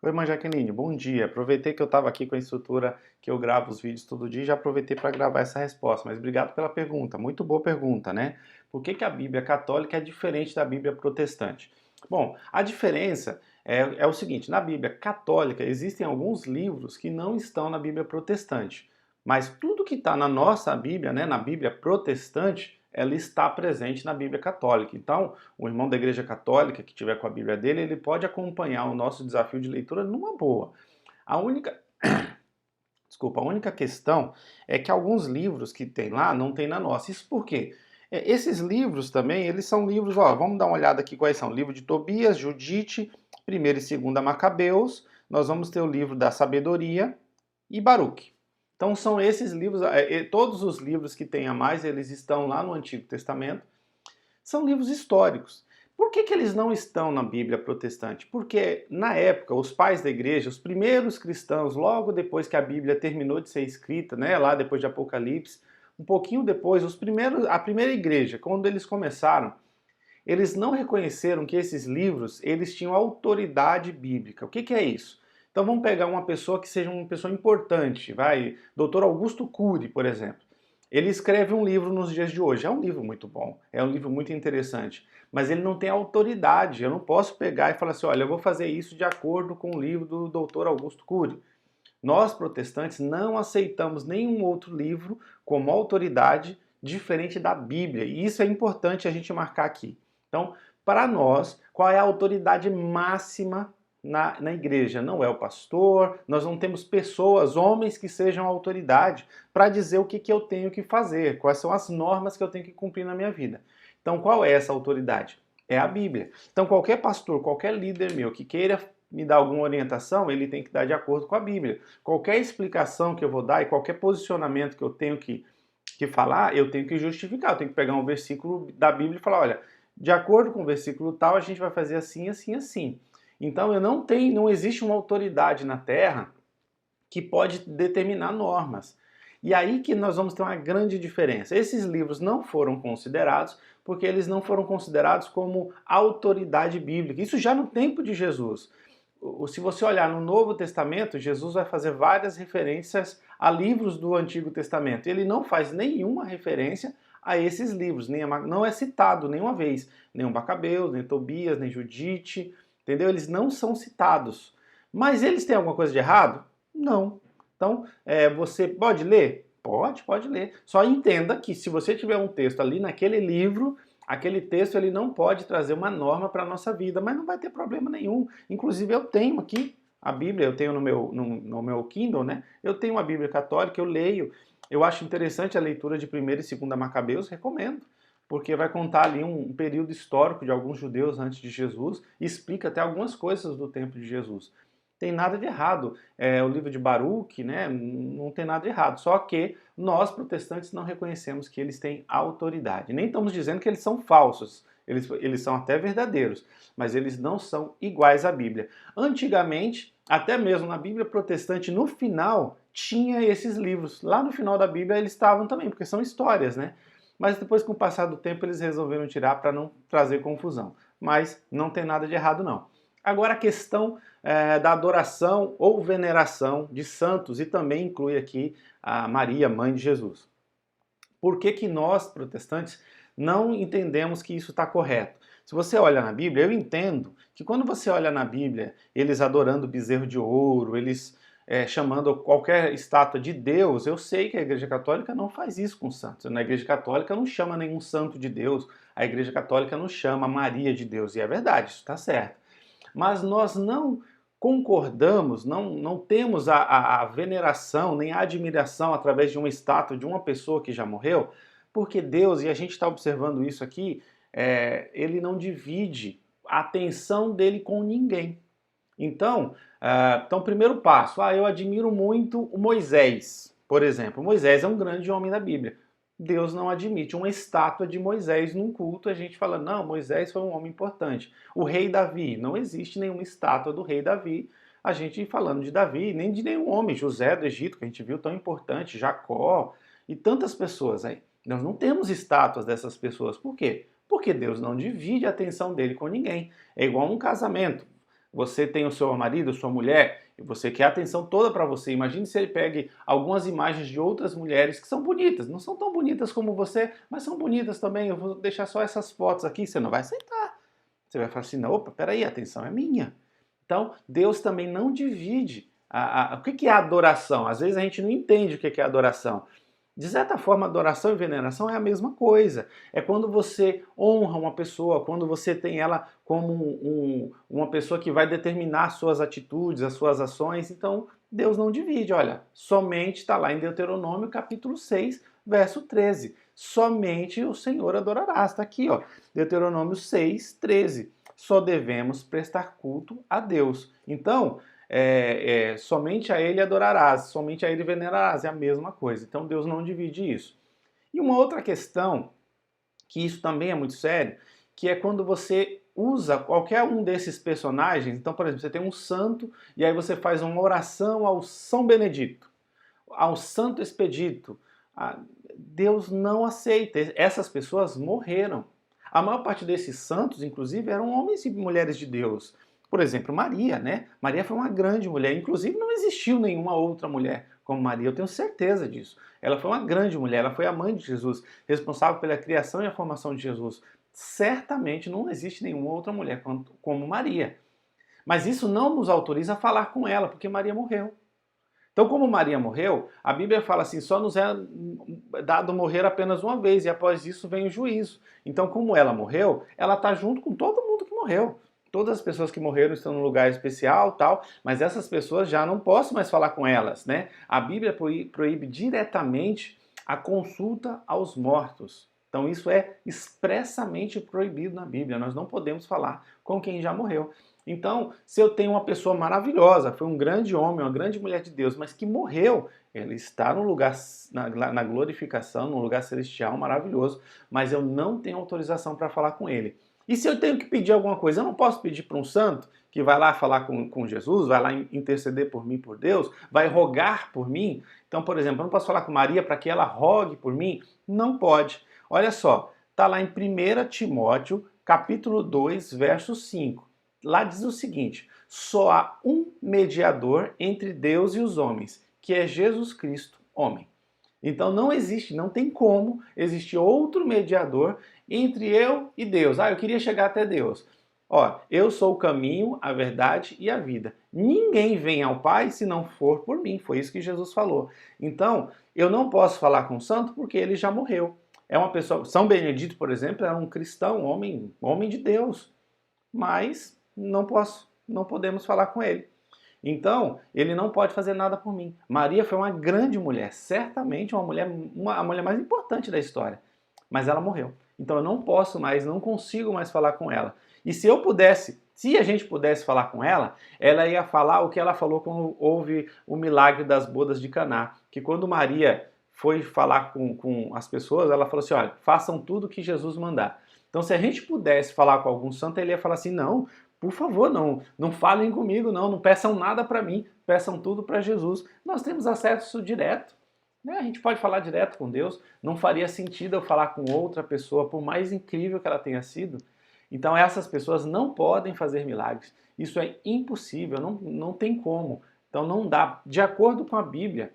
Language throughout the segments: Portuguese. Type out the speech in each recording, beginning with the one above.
Oi, irmã Jaqueline, bom dia. Aproveitei que eu estava aqui com a estrutura que eu gravo os vídeos todo dia e já aproveitei para gravar essa resposta. Mas obrigado pela pergunta, muito boa pergunta, né? Por que que a Bíblia católica é diferente da Bíblia protestante? Bom, a diferença é o seguinte: na Bíblia católica existem alguns livros que não estão na Bíblia protestante, mas tudo que está na nossa Bíblia, né, na Bíblia protestante, ela está presente na Bíblia católica. Então, o irmão da Igreja Católica que tiver com a Bíblia dele, ele pode acompanhar o nosso desafio de leitura numa boa. A única, desculpa, a única questão é que alguns livros que tem lá não tem na nossa. Isso por quê? Esses livros também, eles são livros, ó, vamos dar uma olhada aqui quais são. Livro de Tobias, Judite, 1ª e 2ª Macabeus, nós vamos ter o livro da Sabedoria e Baruque. Então são esses livros, todos os livros que tem a mais, eles estão lá no Antigo Testamento, são livros históricos. Por que que eles não estão na Bíblia protestante? Porque, na época, os pais da igreja, os primeiros cristãos, logo depois que a Bíblia terminou de ser escrita, né, lá depois de Apocalipse, um pouquinho depois, a primeira igreja, quando eles começaram, eles não reconheceram que esses livros, eles tinham autoridade bíblica. O que que é isso? Então vamos pegar uma pessoa que seja uma pessoa importante, vai, Dr. Augusto Cury, por exemplo. Ele escreve um livro nos dias de hoje. É um livro muito bom, é um livro muito interessante, mas ele não tem autoridade. Eu não posso pegar e falar assim, olha, eu vou fazer isso de acordo com o livro do Dr. Augusto Cury. Nós, protestantes, não aceitamos nenhum outro livro como autoridade diferente da Bíblia. E isso é importante a gente marcar aqui. Então, para nós, qual é a autoridade máxima na igreja? Não é o pastor, nós não temos pessoas, homens que sejam autoridade para dizer o que, que eu tenho que fazer, quais são as normas que eu tenho que cumprir na minha vida. Então, qual é essa autoridade? É a Bíblia. Então, qualquer pastor, qualquer líder meu que queira me dar alguma orientação, ele tem que dar de acordo com a Bíblia. Qualquer explicação que eu vou dar e qualquer posicionamento que eu tenho que falar, eu tenho que justificar. Eu tenho que pegar um versículo da Bíblia e falar, olha, de acordo com o versículo tal, a gente vai fazer assim, assim, assim. Então, não existe uma autoridade na Terra que pode determinar normas. E aí que nós vamos ter uma grande diferença. Esses livros não foram considerados porque eles não foram considerados como autoridade bíblica. Isso já no tempo de Jesus. Se você olhar no Novo Testamento, Jesus vai fazer várias referências a livros do Antigo Testamento. Ele não faz nenhuma referência a esses livros, não é citado nenhuma vez, nem o Macabeus, nem Tobias, nem Judite, entendeu? Eles não são citados. Mas eles têm alguma coisa de errado? Não. Então, você pode ler? Pode ler. Só entenda que se você tiver um texto ali naquele livro, aquele texto ele não pode trazer uma norma para a nossa vida, mas não vai ter problema nenhum. Inclusive eu tenho aqui a Bíblia, eu tenho no meu Kindle, né? Eu tenho a Bíblia católica, eu leio. Eu acho interessante a leitura de 1ª e 2ª Macabeus, recomendo, porque vai contar ali um período histórico de alguns judeus antes de Jesus e explica até algumas coisas do tempo de Jesus. Tem nada de errado. O livro de Baruque, né, não tem nada de errado. Só que nós, protestantes, não reconhecemos que eles têm autoridade. Nem estamos dizendo que eles são falsos. Eles são até verdadeiros, mas eles não são iguais à Bíblia. Antigamente, até mesmo na Bíblia protestante, no final, tinha esses livros. Lá no final da Bíblia eles estavam também, porque são histórias, né? Mas depois, com o passar do tempo, eles resolveram tirar para não trazer confusão. Mas não tem nada de errado, não. Agora a questão da adoração ou veneração de santos, e também inclui aqui a Maria, mãe de Jesus. Por que que nós, protestantes, não entendemos que isso está correto? Se você olha na Bíblia, eu entendo que quando você olha na Bíblia, eles adorando o bezerro de ouro, eles chamando qualquer estátua de Deus, eu sei que a Igreja Católica não faz isso com santos. Na Igreja Católica não chama nenhum santo de Deus, a Igreja Católica não chama Maria de Deus, e é verdade, isso está certo. Mas nós não concordamos, não temos a veneração nem a admiração através de uma estátua de uma pessoa que já morreu, porque Deus, e a gente está observando isso aqui, ele não divide a atenção dele com ninguém. Então, primeiro passo, eu admiro muito o Moisés, por exemplo. Moisés é um grande homem da Bíblia. Deus não admite uma estátua de Moisés num culto, a gente fala, não, Moisés foi um homem importante. O rei Davi, não existe nenhuma estátua do rei Davi, a gente falando de Davi, nem de nenhum homem, José do Egito, que a gente viu tão importante, Jacó e tantas pessoas aí. Nós não temos estátuas dessas pessoas, por quê? Porque Deus não divide a atenção dele com ninguém. É igual um casamento. Você tem o seu marido, sua mulher, e você quer a atenção toda para você. Imagine se ele pegue algumas imagens de outras mulheres que são bonitas. Não são tão bonitas como você, mas são bonitas também. Eu vou deixar só essas fotos aqui, você não vai aceitar. Você vai falar assim, não, opa, peraí, a atenção é minha. Então, Deus também não divide. O que é adoração? Às vezes a gente não entende o que é adoração. De certa forma, adoração e veneração é a mesma coisa. É quando você honra uma pessoa, quando você tem ela como uma pessoa que vai determinar as suas atitudes, as suas ações. Então, Deus não divide. Olha, somente está lá em Deuteronômio capítulo 6, verso 13. Somente o Senhor adorarás. Está aqui, ó, Deuteronômio 6, 13. Só devemos prestar culto a Deus. Então, somente a ele adorarás, somente a ele venerarás, é a mesma coisa. Então Deus não divide isso. E uma outra questão, que isso também é muito sério, que é quando você usa qualquer um desses personagens. Então, por exemplo, você tem um santo e aí você faz uma oração ao São Benedito, ao Santo Expedito. Deus não aceita. Essas pessoas morreram. A maior parte desses santos, inclusive, eram homens e mulheres de Deus. Por exemplo, Maria, né? Maria foi uma grande mulher. Inclusive, não existiu nenhuma outra mulher como Maria. Eu tenho certeza disso. Ela foi uma grande mulher. Ela foi a mãe de Jesus, responsável pela criação e a formação de Jesus. Certamente não existe nenhuma outra mulher como Maria. Mas isso não nos autoriza a falar com ela, porque Maria morreu. Então, como Maria morreu, a Bíblia fala assim, só nos é dado morrer apenas uma vez, e após isso vem o juízo. Então, como ela morreu, ela está junto com todo mundo que morreu. Todas as pessoas que morreram estão num lugar especial, tal, mas essas pessoas já não posso mais falar com elas, né? A Bíblia proíbe diretamente a consulta aos mortos. Então isso é expressamente proibido na Bíblia. Nós não podemos falar com quem já morreu. Então, se eu tenho uma pessoa maravilhosa, foi um grande homem, uma grande mulher de Deus, mas que morreu, ele está no lugar, na glorificação, num lugar celestial maravilhoso, mas eu não tenho autorização para falar com ele. E se eu tenho que pedir alguma coisa, eu não posso pedir para um santo que vai lá falar com Jesus, vai lá interceder por mim, por Deus, vai rogar por mim. Então, por exemplo, eu não posso falar com Maria para que ela rogue por mim? Não pode. Olha só, está lá em 1 Timóteo, capítulo 2, verso 5. Lá diz o seguinte, só há um mediador entre Deus e os homens, que é Jesus Cristo, homem. Então não existe, não tem como existir outro mediador entre eu e Deus. Eu queria chegar até Deus. Ó, eu sou o caminho, a verdade e a vida. Ninguém vem ao Pai se não for por mim. Foi isso que Jesus falou. Então, eu não posso falar com o santo porque ele já morreu. É uma pessoa, São Benedito, por exemplo, era um cristão, homem de Deus. Mas não podemos falar com ele. Então, ele não pode fazer nada por mim. Maria foi uma grande mulher, certamente a mulher mais importante da história. Mas ela morreu. Então eu não posso mais, não consigo mais falar com ela. E se eu pudesse, se a gente pudesse falar com ela, ela ia falar o que ela falou quando houve o milagre das bodas de Caná. Que quando Maria foi falar com as pessoas, ela falou assim, olha, façam tudo que Jesus mandar. Então se a gente pudesse falar com algum santo, ele ia falar assim, não, por favor, não falem comigo, não peçam nada para mim, peçam tudo para Jesus. Nós temos acesso direto, né? A gente pode falar direto com Deus, não faria sentido eu falar com outra pessoa, por mais incrível que ela tenha sido. Então essas pessoas não podem fazer milagres, isso é impossível, não tem como. Então não dá, de acordo com a Bíblia,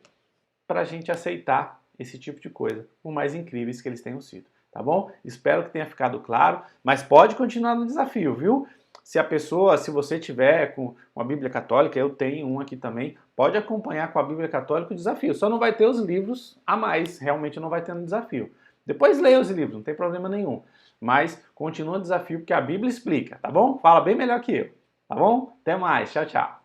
para a gente aceitar esse tipo de coisa, por mais incríveis que eles tenham sido, tá bom? Espero que tenha ficado claro, mas pode continuar no desafio, viu? Se você tiver com uma Bíblia Católica, eu tenho um aqui também, pode acompanhar com a Bíblia Católica o desafio. Só não vai ter os livros a mais, realmente não vai ter no desafio. Depois leia os livros, não tem problema nenhum. Mas continua o desafio porque a Bíblia explica, tá bom? Fala bem melhor que eu, tá bom? Até mais, tchau, tchau.